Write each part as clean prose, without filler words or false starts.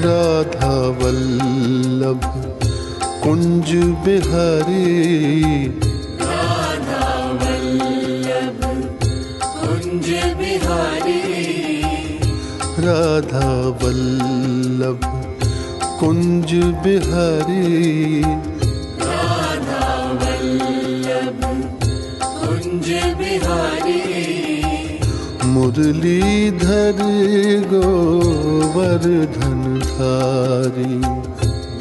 राधा वल्लभ कुंज बिहारी, राधा वल्लभ कुंज बिहारी, राधा वल्लभ कुंज बिहारी, राधा वल्लभ कुंज बिहारी। मुरलीधर गोवर्धन धारी,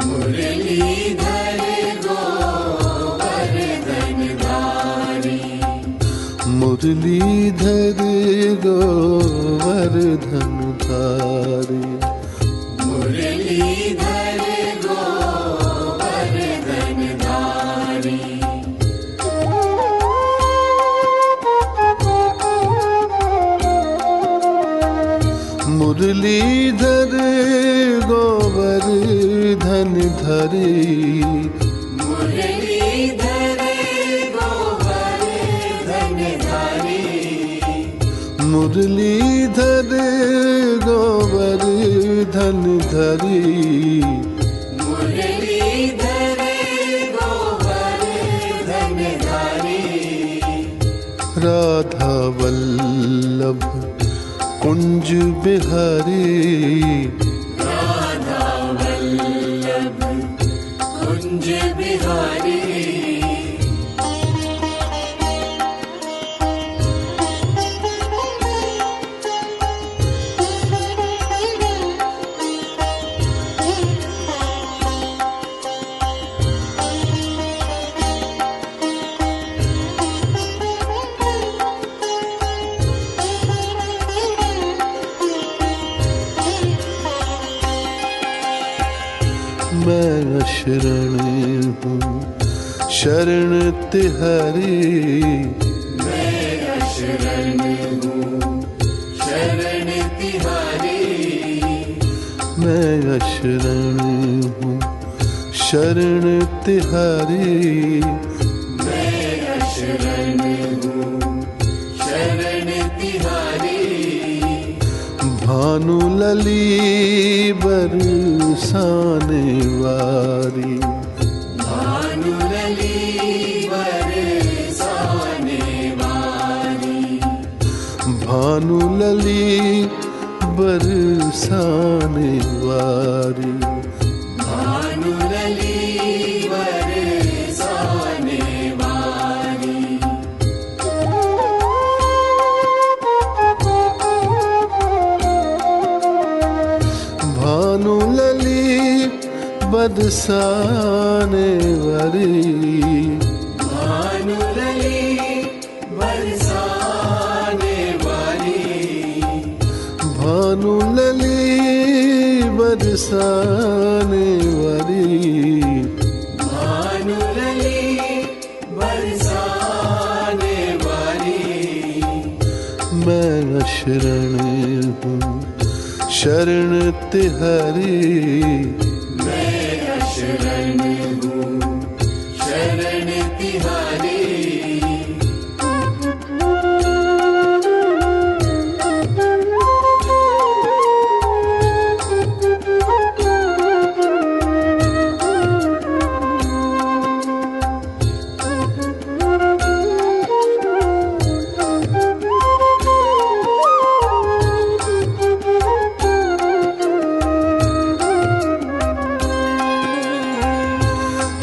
मुरलीधर गोवर्धन धारी, मुरलीधर गोवर्धन धारी, मुरलीधर गोवर्धन धारी। मुरलीधर गोवर्धन धरी, मुरलीधर गोवर्धन धारी, मुरलीधर गोवर्धन धरी, मुरलीधर गोवर्धन धारी। राधा वल्लभ कुंज बिहारी, राधा वल्लभ कुंज बिहारी। मैं शरण हूँ शरण तिहारी, मैं शरण हूँ शरण तिहारी, मैं शरण हूँ शरण तिहारी, मैं शरण हूँ शरण तिहारी। भानु लली बरसाने वारी, भानु लली बरसाने वारी, भानु लली बरसाने वारी, भानु लली बरसाने वारी। भानु लली बरसाने वारी, भानु लली बरसाने वारी, भानु लली बरसाने वारी। भानु लली बरसाने वारी। मैं शरण हूँ शरण तिहारी, मैं शरण हूँ शरण तिहारी।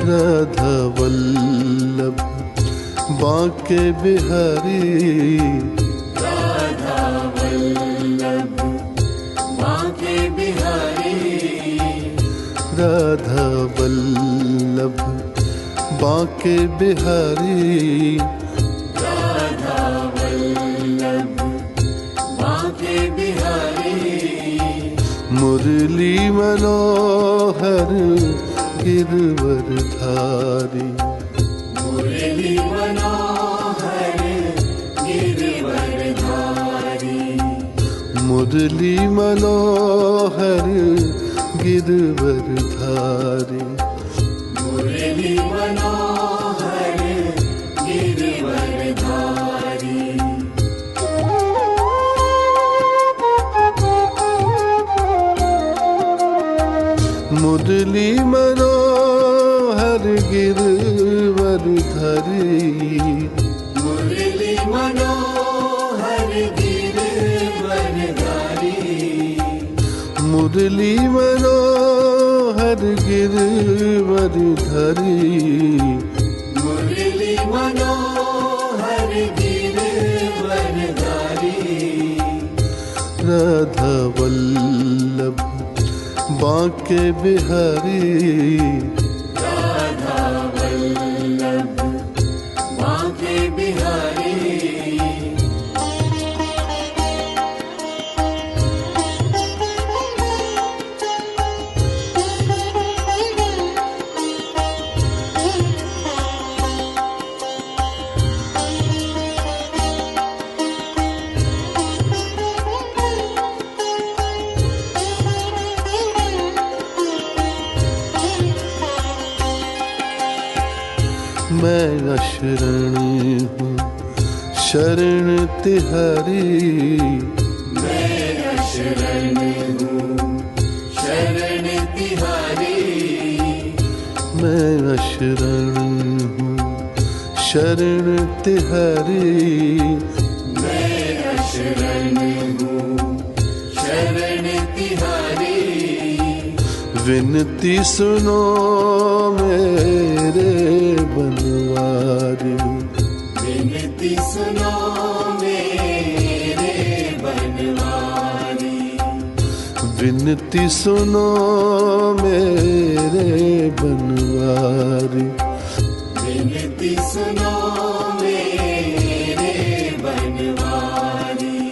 राधा वल्लभ बांके बिहारी, राधा वल्लभ बांके बिहारी, राधा वल्लभ बांके बिहारी, राधा वल्लभ बांके बिहारी। मुरली मनोहर गिरवरधारी, मुरली मनोहर गिरवरधारी, मुरली मनोहर गिरवरधारी, मुरली मनोहर गिरवरधारी। मुरली मनोहर गिरवर धरी मुरली मनोहर गिरवर धारी मुरली मनोहर गिरवर धरी मुरली मनोहर गिरवर धारी राधा वल्लभ बांके बिहारी राधा वल्लभ बांके बिहारी मैं अशरण हूँ शरण तिहारी मैं शरण हूँ शरण तिहारी मैं अशरण हूँ शरण तिहारी मैं शरण हूँ शरण तिहारी विनती सुनो मेरे बनवारी विनती सुनो मेरे बनवारी विनती सुनो मेरे बनवारी विनती सुनो मेरे बनवारी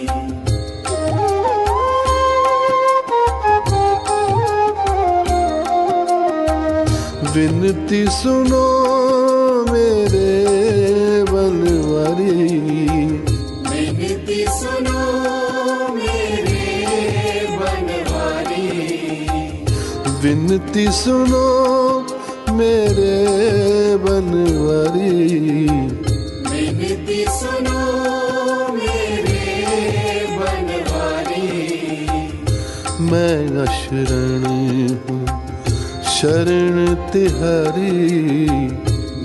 विनती सुनो मेरे बनवारी विनती सुनो मेरे बनवारी विनती सुनो मेरे बनवारी विनती सुनो मेरे बनवारी मैं अशरण हूँ शरण तिहारी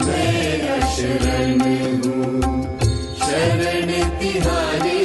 मैं शरण हूँ शरण तिहारी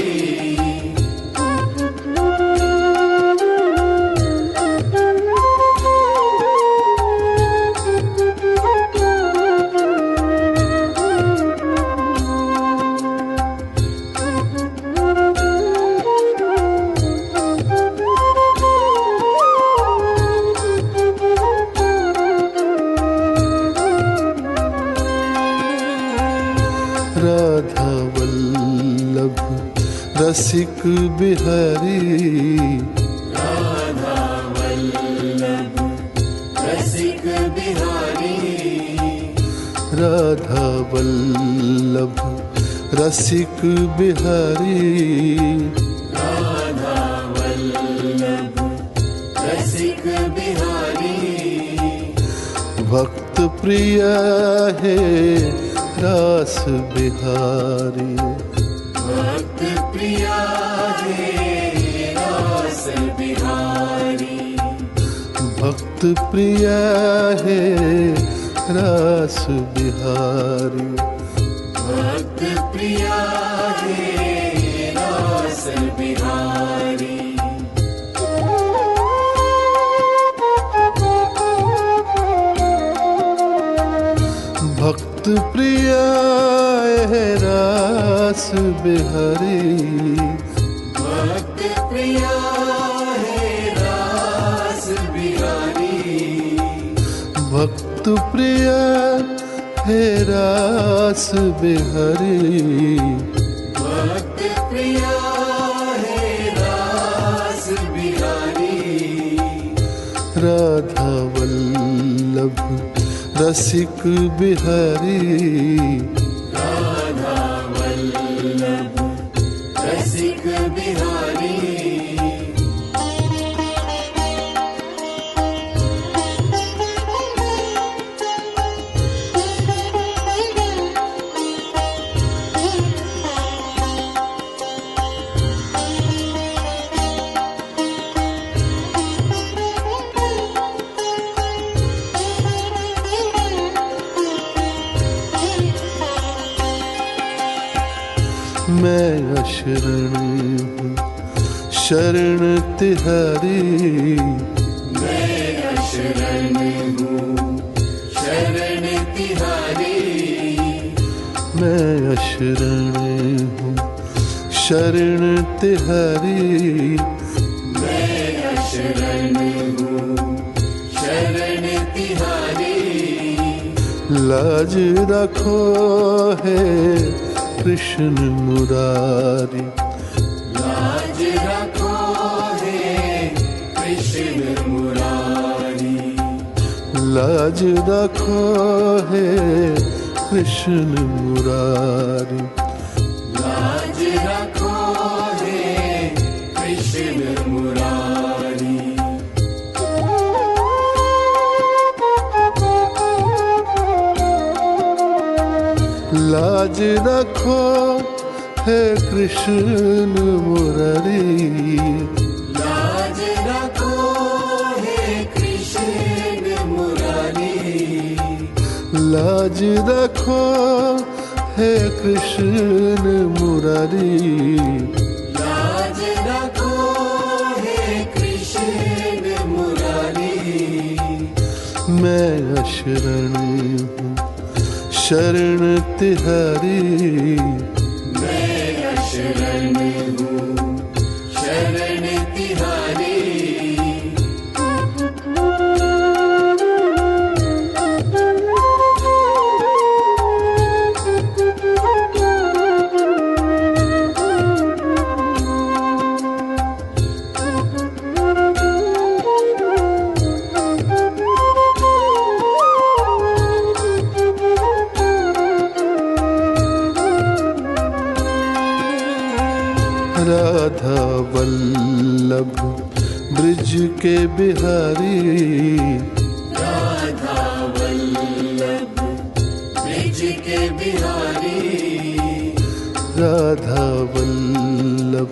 राधा वल्लभ रसिक बिहारी राधा वल्लभ रसिक बिहारी राधा वल्लभ रसिक बिहारी राधा वल्लभ रसिक बिहारी भक्त प्रिय है रास बिहारी भक्त प्रिया है रास बिहारी भक्त प्रिय है रास बिहारी भक्त प्रिया है रास बिहारी भक्त प्रिय है रास बिहारी भक्त प्रिया है रास बिहारी भक्त प्रिय है रास बिहारी भक्त प्रिया है रास बिहारी राधा वल्लभ रसिक बिहारी राधा वल्लभ रसिक बिहारी अशरण हूँ शरण तिहारी, मैं अशरण हूँ शरण तिहारी, मैं अशरण हूँ शरण तिहारी, मैं अशरण हूँ शरण तिहारी। लाज रखो है कृष्ण मुरारी, लाज रखो है कृष्ण मुरारी, लाज रखो है कृष्ण मुरारी, लाज रखो है कृष्ण मुरारी। लाज रखो है कृष्ण मुरारी, लाज रखो है कृष्ण मुरारी, लाज रखो है कृष्ण मुरारी, लाज रखो है कृष्ण मुरारी। मैं अशरण हूँ शरण तिहारी, मैं अशरण हूँ शरण तिहारी, राधा वल्लभ ब्रिज के बिहारी, राधा वल्लभ ब्रिज के बिहारी, राधा वल्लभ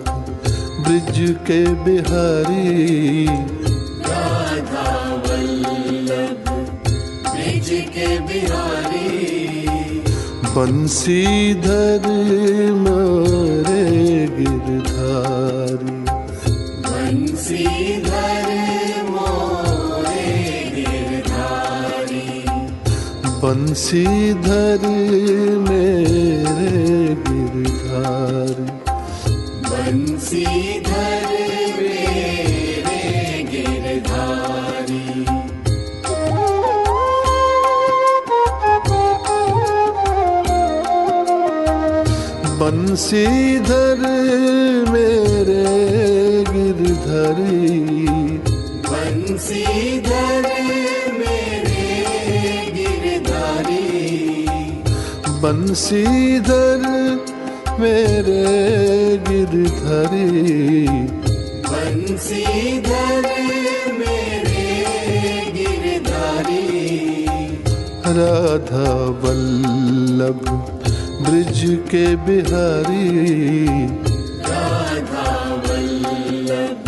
ब्रिज के बिहारी, राधा वल्लभ ब्रिज के बिहारी। बंसीधर मोरे गिरधारी, बंसीधर मोरे गिरधारी, बंसीधर मेरे गिरधारी, बंसीधर मेरे गिरधारी। बंसीधर मेरे गिरधारी, बंसीधर मेरे गिरधारी, बंसीधर मेरे गिरधारी, बंसीधर मेरे गिरधारी। राधा वल्लभ ब्रिज के बिहारी, राधा वल्लभ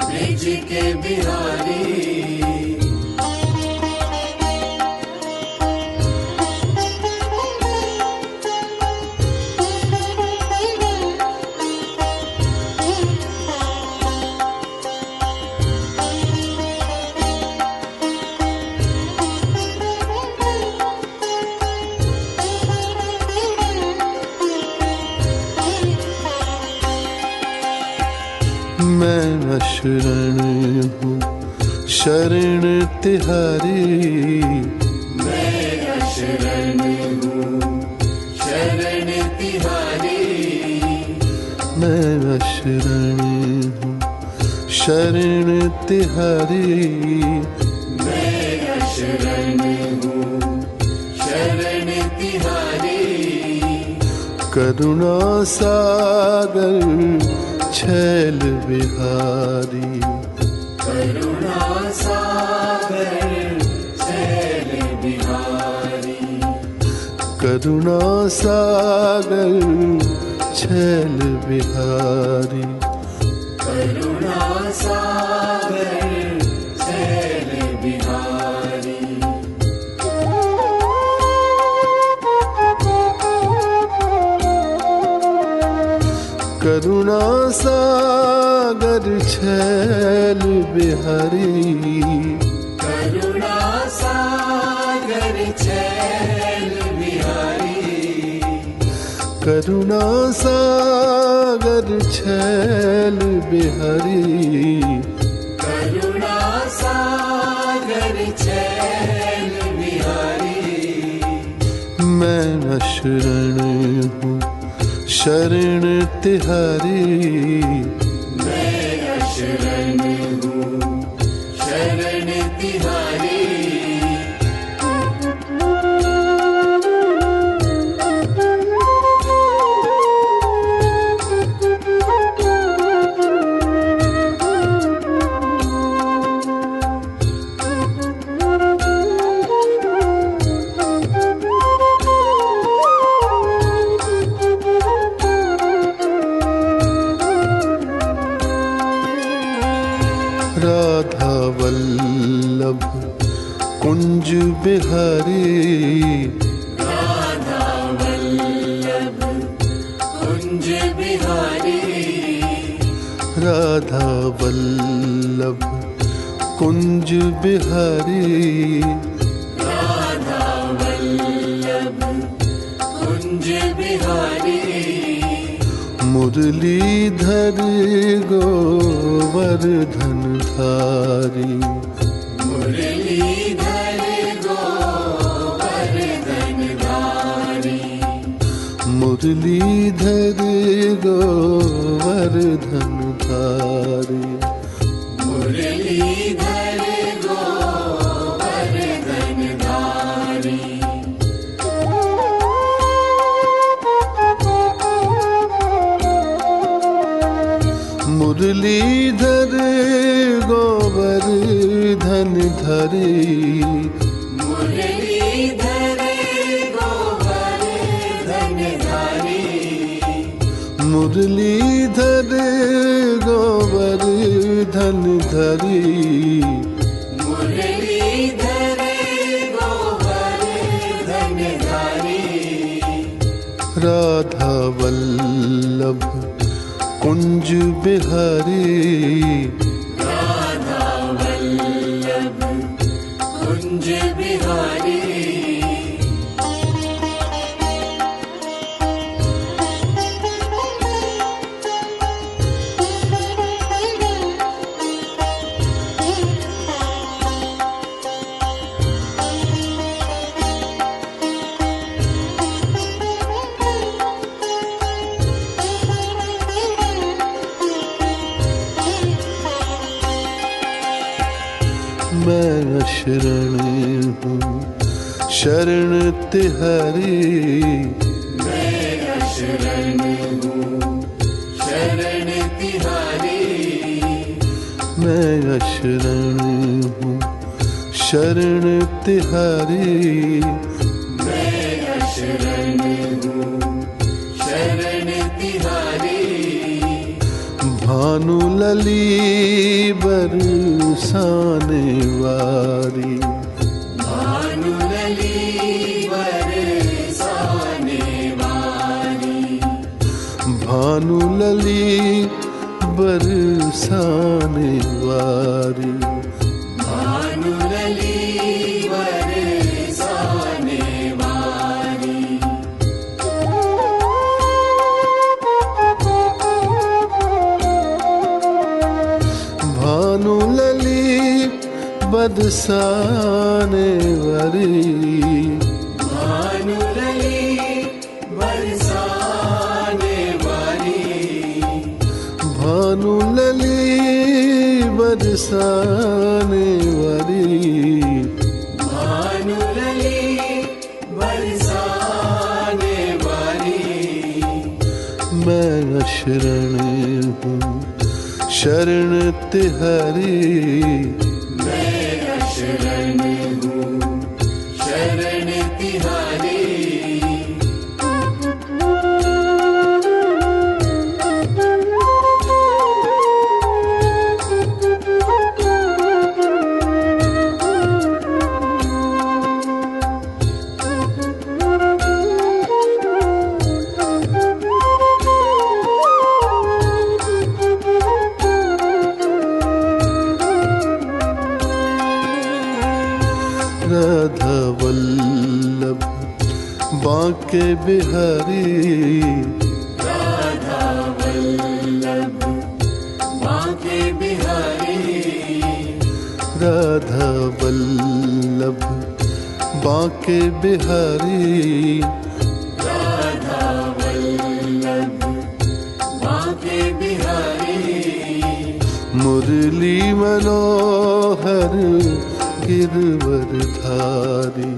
ब्रिज के बिहारी, मैं अशरण हूँ शरण तिहारी, मैं अशरण हूँ शरण तिहारी, मैं अशरण हूँ शरण तिहारी, मैं अशरण हूँ शरण तिहारी। करुणा सागर छैल बिहारी, करुणा सागर छैल बिहारी, करुणा सागर छैल बिहारी, करुणा सागर छैल बिहारी। करुणा सागर छैल बिहारी, करुणा सागर छैल बिहारी, करुणा सागर छैल बिहारी, करुणा सागर छैल बिहारी। मैं शरण हूँ शरण तिहारी, मैं शरण हूँ शरण तिहारी। राधा वल्लभ कुंज बिहारी, राधा वल्लभ कुंज बिहारी, राधा वल्लभ कुंज बिहारी, राधा वल्लभ कुंज बिहारी। मुरलीधर गोवर्धन धारी, मुरलीधर गोवर्धन धारी, मुरलीधर गोवर्धन धारी, मुरलीधर गोवर्धन धारी। मुरलीधर गोवर्धन धरी, मुरलीधर गोवर्धन धारी, मुरलीधर गोवर्धन धरी, मुरलीधर गोवर्धन धारी। राधा वल्लभ कुंज बिहारी, राधा वल्लभ कुंज बिहारी। मैं शरण हूँ शरण तिहारी, मैं शरण हूँ शरण तिहारी, मैं शरण हूँ शरण तिहारी, मैं शरण हूँ शरण तिहारी। भानु लली बरसाने वारी, भानु लली बरसाने वारी, भानु लली बरसाने वारी, भानु लली बरसाने वारी। भानु लली बरसाने वारी, भानु लली बरसाने वारी, भानु लली बरसाने वारी, भानु लली बरसाने वारी। मैं शरण हूँ शरण तिहारी, मैं शरण हूँ शरण तिहारी। बांके बिहारी राधा वल्लभ बांके बिहारी राधा वल्लभ बांके बिहारी राधा वल्लभ बांके बिहारी मुरली मनोहर गिरवरधारी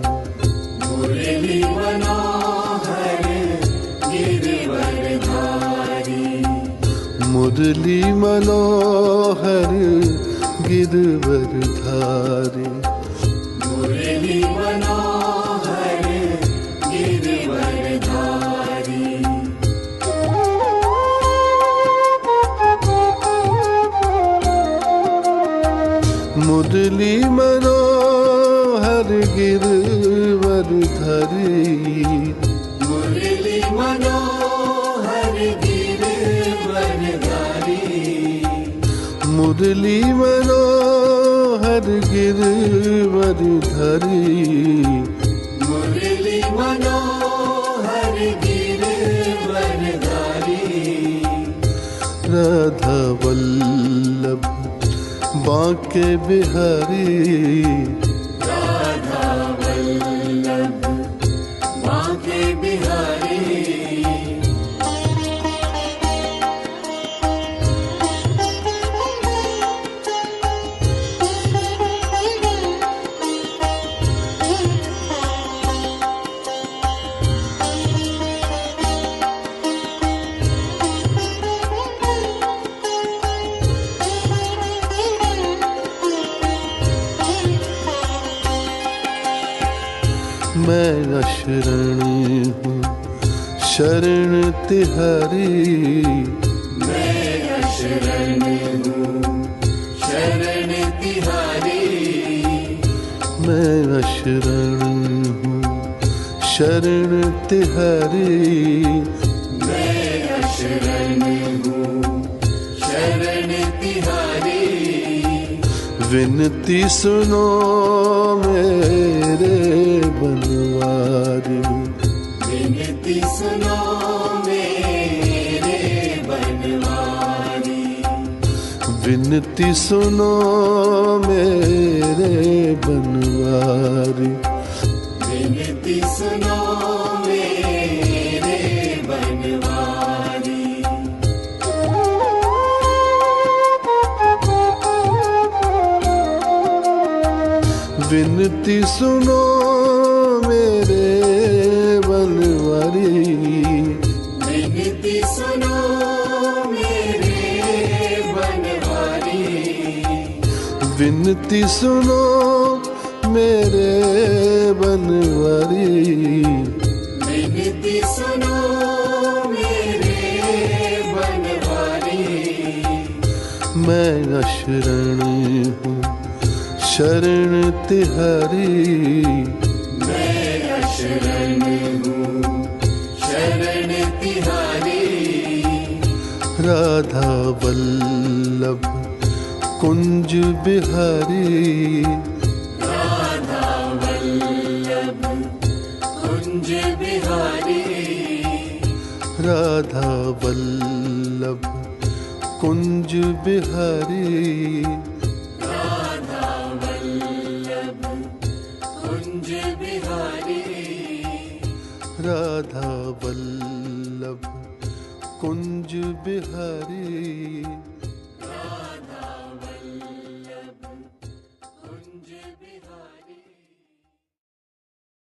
मुरली मनोहर गिरवरधारी मुरली मनोहर गिरवरधारी मुरली मनोहर गिरवरधारी मुरली मनोहर गिरवरधारी मुरली मनोहर गिरवरधारी मुरली मनोहर गिरवरधारी मुरली मनोहर गिरवरधारी राधा वल्लभ बांके बिहारी राधा वल्लभ बांके बिहारी मैं अशरण हूँ शरण तिहारी मैं अशरण हूँ शरण तिहारी मैं अशरण हूँ शरण तिहारी मैं अशरण हूँ शरण तिहारी विनती सुनो मेरे बनवारी विनती सुनो मेरे बनवारी विनती सुनो मेरे बनवारी विनती सुनो मेरे बनवारी विनती सुनो मेरे बनवारी विनती सुनो मेरे बनवारी विनती सुनो मेरे बनवारी विनती सुनो मेरे बनवारी मैं अशरण हूँ शरण तिहारी मैं अशरण हूँ शरण तिहारी राधा वल्लभ कुंज बिहारी राधा वल्लभ कुंज बिहारी राधा वल्लभ कुंज बिहारी राधा वल्लभ कुंज बिहारी राधा वल्लभ कुंज बिहारी